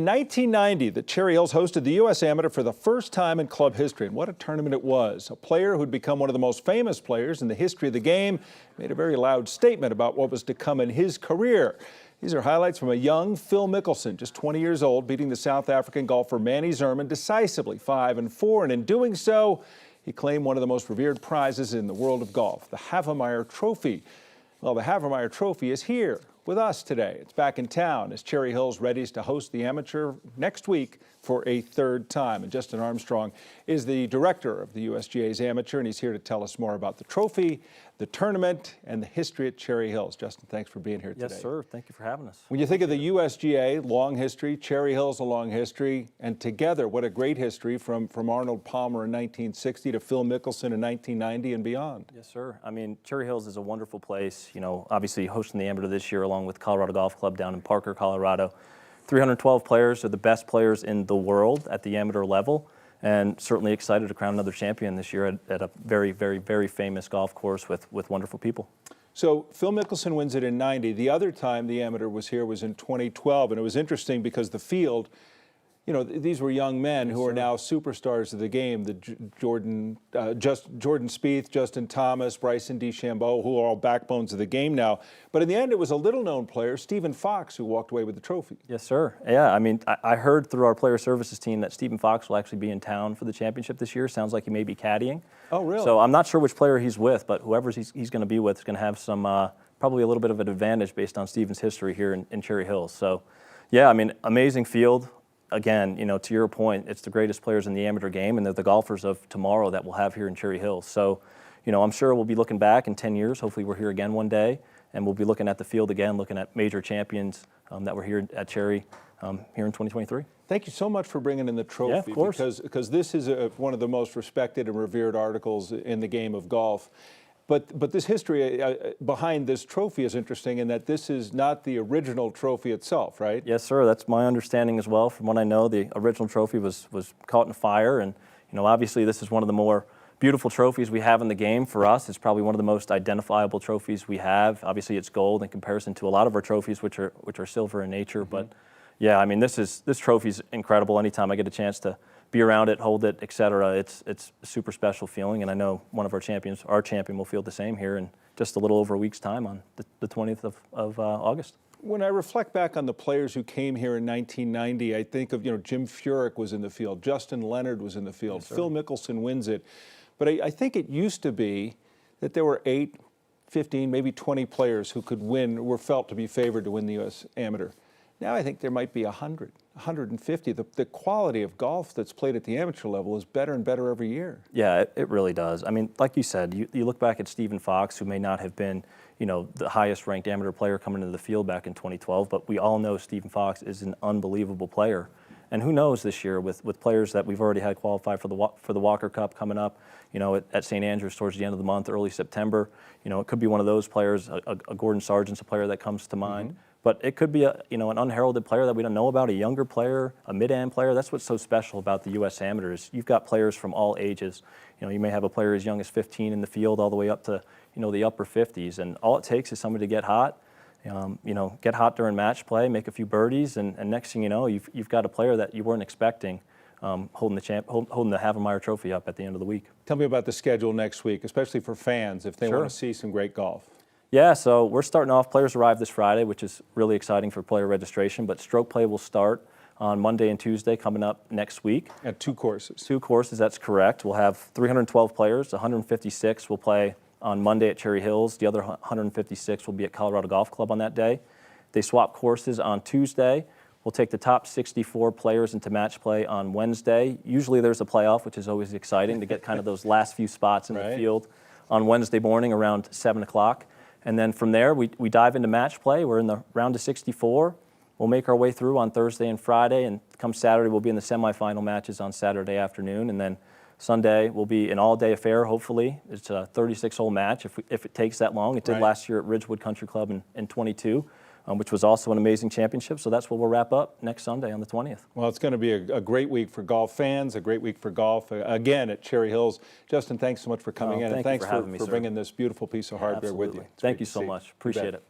In 1990, the Cherry Hills hosted the U.S. Amateur for the first time in club history, and what a tournament it was. A player who'd become one of the most famous players in the history of the game made a very loud statement about what was to come in his career. These are highlights from a young Phil Mickelson, just 20 years old, beating the South African golfer Manny Zerman decisively 5-4, and in doing so, he claimed one of the most revered prizes in the world of golf, the Havemeyer Trophy. Well, the Havemeyer Trophy is here with us today. It's back in town as Cherry Hills readies to host the Amateur next week for a third time. And Justin Armstrong is the director of the USGA's Amateur, and he's here to tell us more about the trophy, the tournament, and the history at Cherry Hills. Justin, thanks for being here today. Yes, sir. Thank you for having us. When you think of the USGA, long history, Cherry Hills, a long history, and together, what a great history from Arnold Palmer in 1960 to Phil Mickelson in 1990 and beyond. Yes, sir. I mean, Cherry Hills is a wonderful place. You know, obviously hosting the Amateur this year along with Colorado Golf Club down in Parker, Colorado. 312 players are the best players in the world at the amateur level, and certainly excited to crown another champion this year at a very, very, very famous golf course with wonderful people. So Phil Mickelson wins it in 90. The other time the Amateur was here was in 2012, and it was interesting because the field, you know, these were young men who are now superstars of the game. The Jordan Spieth, Justin Thomas, Bryson DeChambeau, who are all backbones of the game now. But in the end, it was a little-known player, Stephen Fox, who walked away with the trophy. Yes, sir. Yeah, I mean, I heard through our player services team that Stephen Fox will actually be in town for the championship this year. Sounds like he may be caddying. Oh, really? So I'm not sure which player he's with, but whoever he's going to be with is going to have some probably a little bit of an advantage based on Stephen's history here in Cherry Hills. So, yeah, I mean, amazing field. Again, you know, to your point, it's the greatest players in the amateur game, and they're the golfers of tomorrow that we'll have here in Cherry Hills. So, you know, I'm sure we'll be looking back in 10 years. Hopefully we're here again one day, and we'll be looking at the field again, looking at major champions that were here at Cherry here in 2023. Thank you so much for bringing in the trophy. Yeah, of course. Because this is one of the most respected and revered articles in the game of golf. But this history behind this trophy is interesting in that this is not the original trophy itself, right? Yes, sir. That's my understanding as well. From what I know, the original trophy was caught in fire, and you know, obviously this is one of the more beautiful trophies we have in the game. For us, it's probably one of the most identifiable trophies we have. Obviously, it's gold in comparison to a lot of our trophies, which are silver in nature. Mm-hmm. But yeah, I mean, this trophy's incredible. Anytime I get a chance to be around it, hold it, etc. It's a super special feeling, and I know one of our champions, our champion, will feel the same here in just a little over a week's time on the 20th of August. When I reflect back on the players who came here in 1990, I think of, you know, Jim Furyk was in the field, Justin Leonard was in the field, yes, Phil Mickelson wins it. But I think it used to be that there were 8, 15, maybe 20 players who could win, were felt to be favored to win the U.S. Amateur. Now I think there might be 100, 150. The quality of golf that's played at the amateur level is better and better every year. Yeah, it really does. I mean, like you said, you look back at Stephen Fox, who may not have been, you know, the highest ranked amateur player coming into the field back in 2012, but we all know Stephen Fox is an unbelievable player. And who knows this year with players that we've already had qualify for the Walker Cup coming up, you know, at St. Andrews towards the end of the month, early September. You know, it could be one of those players. A Gordon Sargent's a player that comes to mind. Mm-hmm. But it could be an unheralded player that we don't know about, a younger player, a mid-am player. That's what's so special about the U.S. Amateurs. You've got players from all ages. You know, you may have a player as young as 15 in the field all the way up to, you know, the upper 50s. And all it takes is somebody to get hot, you know, get hot during match play, make a few birdies, and next thing you know, you've got a player that you weren't expecting holding the Havemeyer Trophy up at the end of the week. Tell me about the schedule next week, especially for fans if they want to see some great golf. Yeah, so we're starting off. Players arrive this Friday, which is really exciting for player registration, but stroke play will start on Monday and Tuesday coming up next week. At 2 courses. 2 courses, that's correct. We'll have 312 players. 156 will play on Monday at Cherry Hills. The other 156 will be at Colorado Golf Club on that day. They swap courses on Tuesday. We'll take the top 64 players into match play on Wednesday. Usually there's a playoff, which is always exciting to get kind of those last few spots in the field on Wednesday morning around 7 o'clock. And then from there, we dive into match play. We're in the round of 64. We'll make our way through on Thursday and Friday, and come Saturday, we'll be in the semifinal matches on Saturday afternoon. And then Sunday will be an all-day affair, hopefully. It's a 36-hole match if it takes that long. It did last year at Ridgewood Country Club in 22. Which was also an amazing championship. So that's where we'll wrap up next Sunday on the 20th. Well, it's going to be a great week for golf fans, a great week for golf, again, at Cherry Hills. Justin, thanks so much for coming in, and thanks for bringing this beautiful piece of hardware with you. Thank you so much. Appreciate it.